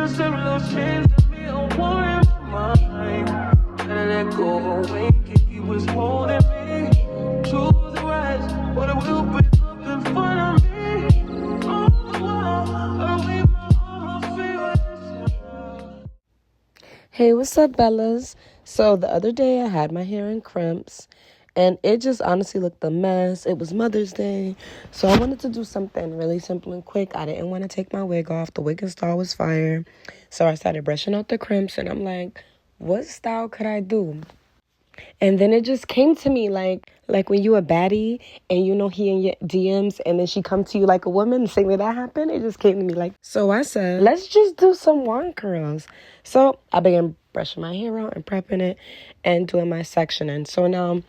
several chains of me, a war in my mind. Gotta let go away, he was holding me to the rise, but I will break up in front of me. All the while, I leave my favorite. Hey, what's up, Bellas? So the other day I had my hair in crimps, and it just honestly looked a mess. It was Mother's Day, so I wanted to do something really simple and quick. I didn't want to take my wig off. The wig install was fire, so I started brushing out the crimps, and I'm like, what style could I do? And then it just came to me like when you a baddie and you know he in your DMs and then she come to you like a woman, the same way that happened, it just came to me like, so I said, let's just do some wand curls. So I began brushing my hair out and prepping it and doing my sectioning. So now,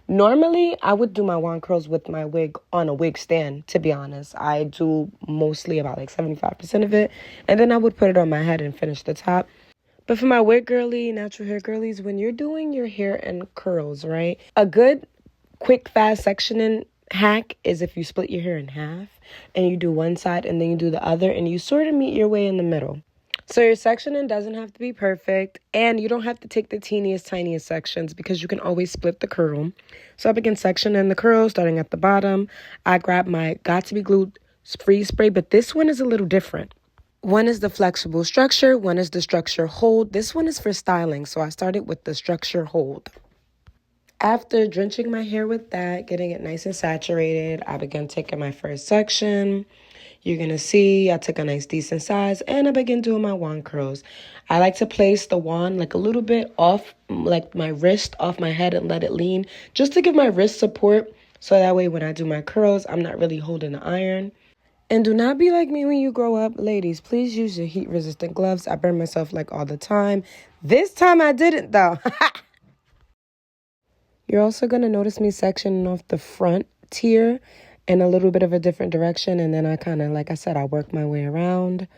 normally I would do my wand curls with my wig on a wig stand, to be honest. I do mostly about like 75% of it, and then I would put it on my head and finish the top. But for my wig girly, natural hair girlies, when you're doing your hair and curls, right? A good, quick, fast sectioning hack is if you split your hair in half and you do one side and then you do the other and you sort of meet your way in the middle. So your sectioning doesn't have to be perfect and you don't have to take the teeniest, tiniest sections because you can always split the curl. So I begin sectioning the curl starting at the bottom. I grab my Got to Be Glued freeze spray, but this one is a little different. One is the flexible structure, one is the structure hold. This one is for styling, so I started with the structure hold. After drenching my hair with that, getting it nice and saturated, I began taking my first section. You're going to see I took a nice decent size and I began doing my wand curls. I like to place the wand like a little bit off, like my wrist off my head and let it lean, just to give my wrist support, so that way when I do my curls, I'm not really holding the iron. And do not be like me when you grow up. Ladies, please use your heat-resistant gloves. I burn myself like all the time. This time I didn't, though. You're also going to notice me sectioning off the front tier in a little bit of a different direction. And then I kind of, like I said, I work my way around.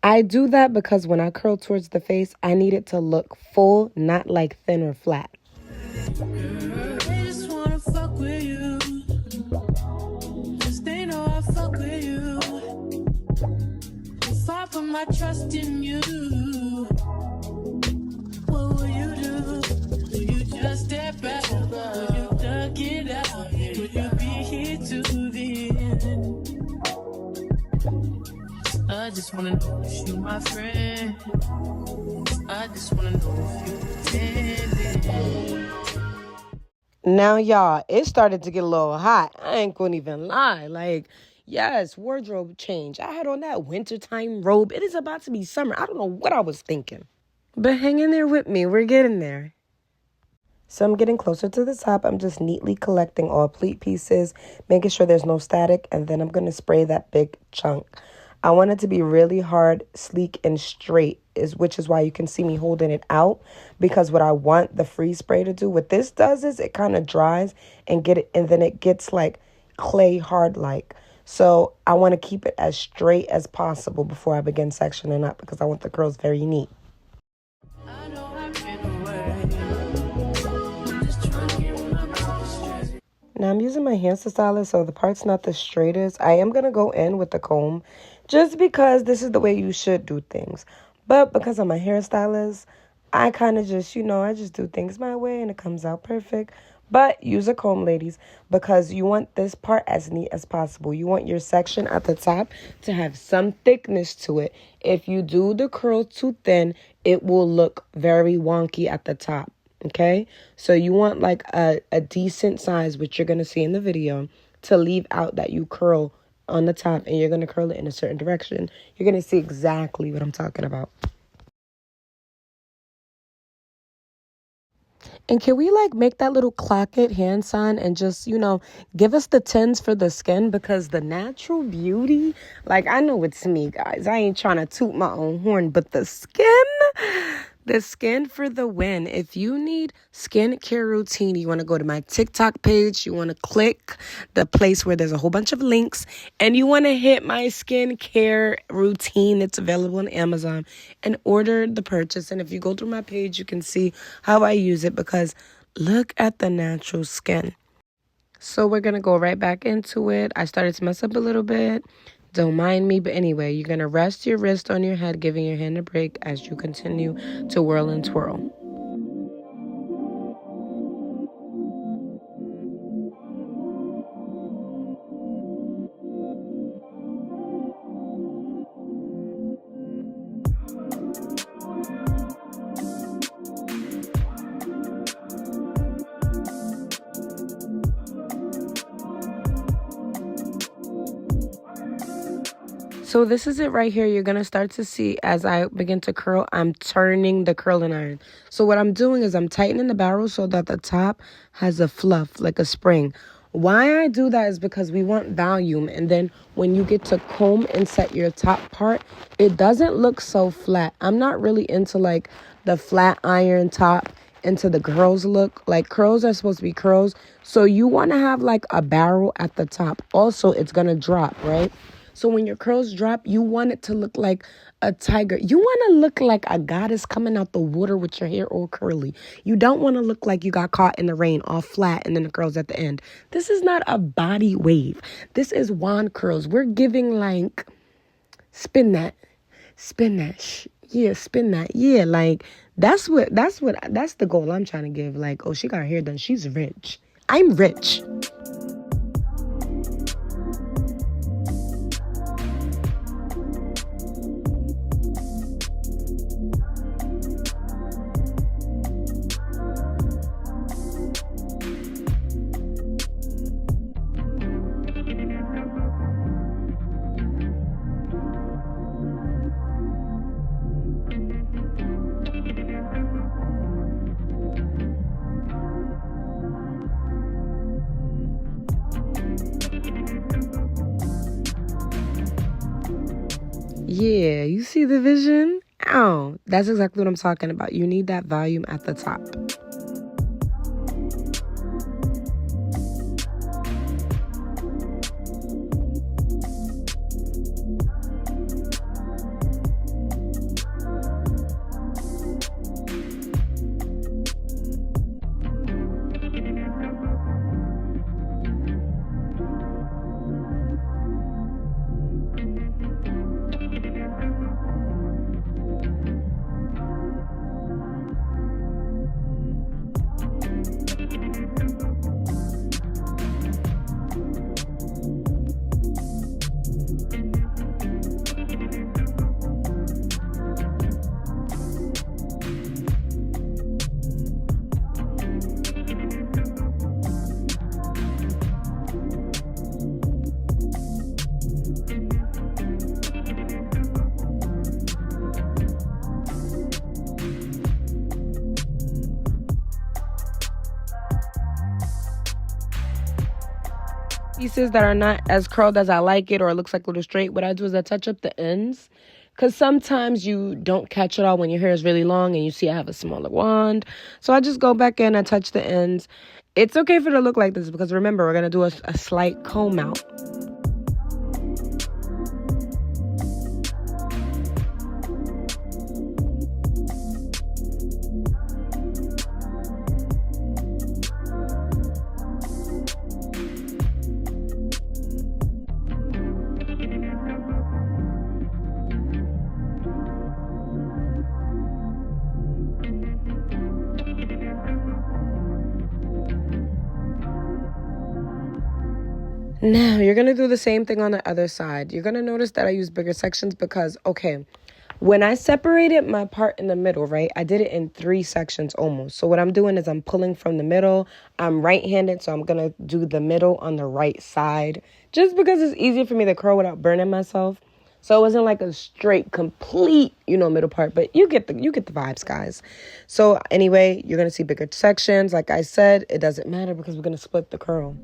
I do that because when I curl towards the face, I need it to look full, not like thin or flat. Put my trust in you. What will you do? Will you just step back? Will you duck it out? Will you be here to the end? I just wanna know if you my friend. I just wanna know if you pretending. Now, y'all, it started to get a little hot. I ain't gonna even lie. Like, yes, wardrobe change. I had on that wintertime robe. It is about to be summer. I don't know what I was thinking. But hang in there with me. We're getting there. So I'm getting closer to the top. I'm just neatly collecting all pleat pieces, making sure there's no static, and then I'm going to spray that big chunk. I want it to be really hard, sleek, and straight, which is why you can see me holding it out, because what I want the freeze spray to do, what this does is it kind of dries and then it gets like clay hard like. So I want to keep it as straight as possible before I begin sectioning up because I want the curls very neat. Now I'm using my hand stylist, so the part's not the straightest. I am going to go in with the comb just because this is the way you should do things. But because I'm a hairstylist, I kind of just, I just do things my way and it comes out perfect. But use a comb, ladies, because you want this part as neat as possible. You want your section at the top to have some thickness to it. If you do the curl too thin, it will look very wonky at the top. Okay, so you want like a decent size, which you're going to see in the video, to leave out that you curl on the top and you're going to curl it in a certain direction. You're going to see exactly what I'm talking about. And can we like make that little clock it hand sign and just, give us the 10s for the skin, because the natural beauty, like I know it's me, guys. I ain't trying to toot my own horn, but the skin for the win. If you need skincare routine, you want to go to my TikTok page. You want to click the place where there's a whole bunch of links, and you want to hit my skincare routine. It's available on Amazon, and order the purchase. And if you go through my page, you can see how I use it, because look at the natural skin. So we're going to go right back into it. I started to mess up a little bit. Don't mind me, but anyway, you're going to rest your wrist on your head, giving your hand a break as you continue to whirl and twirl. So this is it right here. You're going to start to see as I begin to curl, I'm turning the curling iron. So what I'm doing is I'm tightening the barrel so that the top has a fluff, like a spring. Why I do that is because we want volume. And then when you get to comb and set your top part, it doesn't look so flat. I'm not really into like the flat iron top into the curls look. Like curls are supposed to be curls. So you want to have like a barrel at the top. Also, it's going to drop, right? So when your curls drop, you want it to look like a tiger. You want to look like a goddess coming out the water with your hair all curly. You don't want to look like you got caught in the rain all flat and then the curls at the end. This is not a body wave. This is wand curls. We're giving like, spin that. Yeah, spin that. Yeah, like that's the goal I'm trying to give. Like, oh, she got her hair done. She's rich. I'm rich. Yeah, you see the vision? Oh, that's exactly what I'm talking about. You need that volume at the top. Pieces that are not as curled as I like it, or it looks like a little straight, what I do is I touch up the ends, because sometimes you don't catch it all when your hair is really long and you see I have a smaller wand. So I just go back in and touch the ends. It's okay for it to look like this because remember, we're going to do a slight comb out. Now, you're going to do the same thing on the other side. You're going to notice that I use bigger sections because, okay, when I separated my part in the middle, right, I did it in 3 sections almost. So what I'm doing is I'm pulling from the middle. I'm right-handed, so I'm going to do the middle on the right side just because it's easier for me to curl without burning myself. So it wasn't like a straight, complete, middle part, but you get the vibes, guys. So anyway, you're going to see bigger sections. Like I said, it doesn't matter because we're going to split the curl.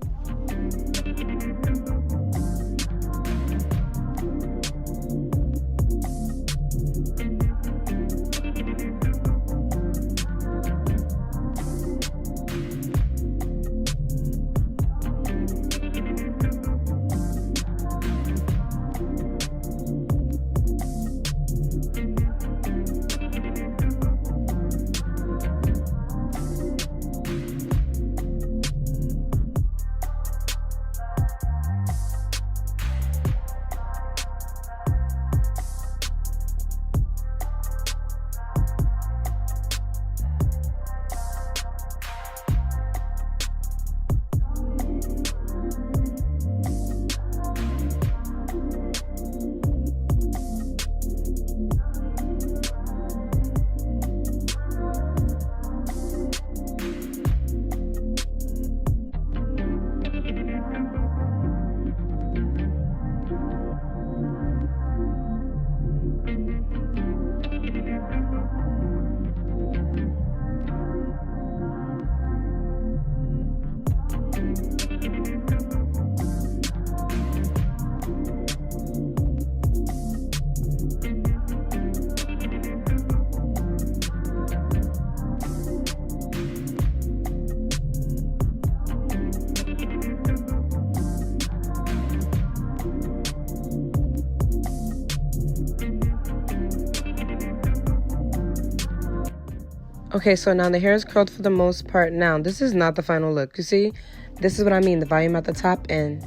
Okay, so now the hair is curled for the most part. Now, this is not the final look. You see? This is what I mean, the volume at the top, and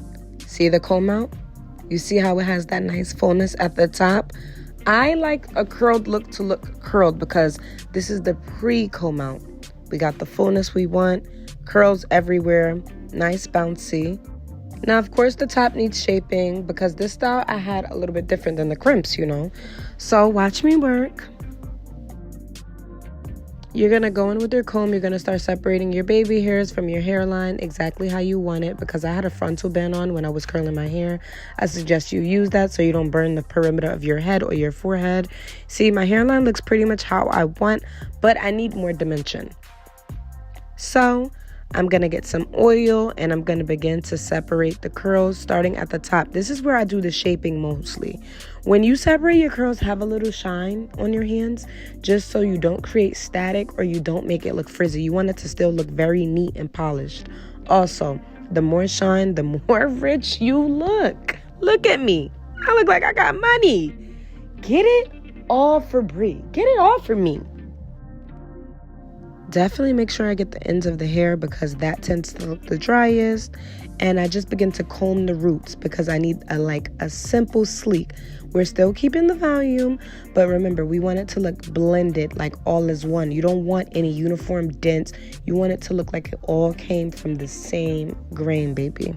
see the comb out? You see how it has that nice fullness at the top? I like a curled look to look curled because this is the pre-comb out. We got the fullness we want, curls everywhere, nice bouncy. Now, of course, the top needs shaping because this style I had a little bit different than the crimps, you know? So watch me work. You're going to go in with your comb. You're going to start separating your baby hairs from your hairline exactly how you want it. Because I had a frontal band on when I was curling my hair, I suggest you use that so you don't burn the perimeter of your head or your forehead. See, my hairline looks pretty much how I want, but I need more dimension. So I'm going to get some oil and I'm going to begin to separate the curls starting at the top. This is where I do the shaping mostly. When you separate your curls, have a little shine on your hands just so you don't create static or you don't make it look frizzy. You want it to still look very neat and polished. Also, the more shine, the more rich you look. Look at me. I look like I got money. Get it all for Brie. Get it all for me. Definitely make sure I get the ends of the hair because that tends to look the driest. And I just begin to comb the roots because I need a simple sleek. We're still keeping the volume, but remember, we want it to look blended, like all as one. You don't want any uniform dents. You want it to look like it all came from the same grain, baby.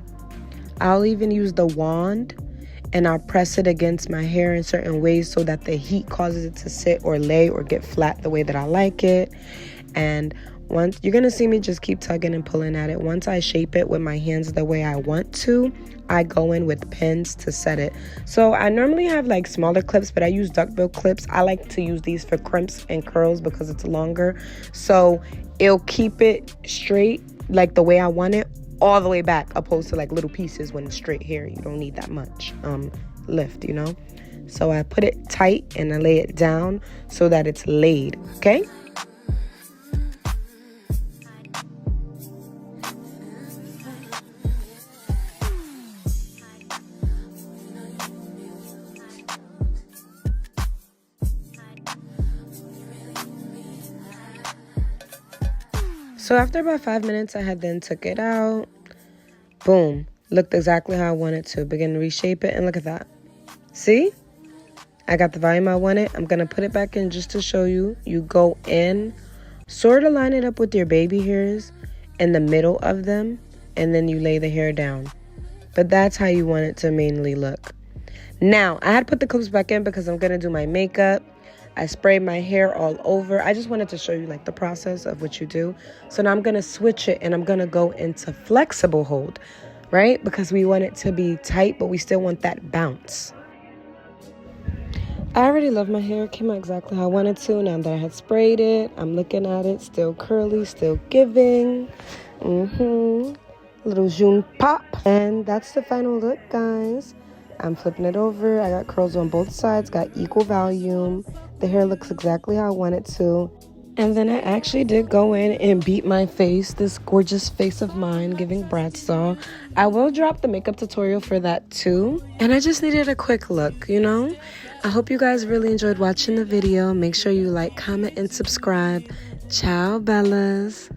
I'll even use the wand and I'll press it against my hair in certain ways so that the heat causes it to sit or lay or get flat the way that I like it. And once you're gonna see me just keep tugging and pulling at it. Once I shape it with my hands the way I want to, I go in with pins to set it. So I normally have like smaller clips, but I use duckbill clips. I like to use these for crimps and curls because it's longer. So it'll keep it straight like the way I want it all the way back, opposed to like little pieces when it's straight hair. You don't need that much lift, you know? So I put it tight and I lay it down so that it's laid, okay? So after about 5 minutes, I had then took it out. Boom. Looked exactly how I wanted to. Begin to reshape it, and look at that. See? I got the volume I wanted. I'm going to put it back in just to show you. You go in, sort of line it up with your baby hairs in the middle of them, and then you lay the hair down. But that's how you want it to mainly look. Now, I had put the clips back in because I'm going to do my makeup. I sprayed my hair all over. I just wanted to show you like the process of what you do. So now I'm going to switch it and I'm going to go into flexible hold, right? Because we want it to be tight, but we still want that bounce. I already love my hair. It came out exactly how I wanted to. Now that I had sprayed it, I'm looking at it. Still curly, still giving. Little June pop. And that's the final look, guys. I'm flipping it over. I got curls on both sides, got equal volume. The hair looks exactly how I want it to. And then I actually did go in and beat my face, this gorgeous face of mine, giving Bradshaw. I will drop the makeup tutorial for that too. And I just needed a quick look, you know? I hope you guys really enjoyed watching the video. Make sure you like, comment, and subscribe. Ciao, Bellas.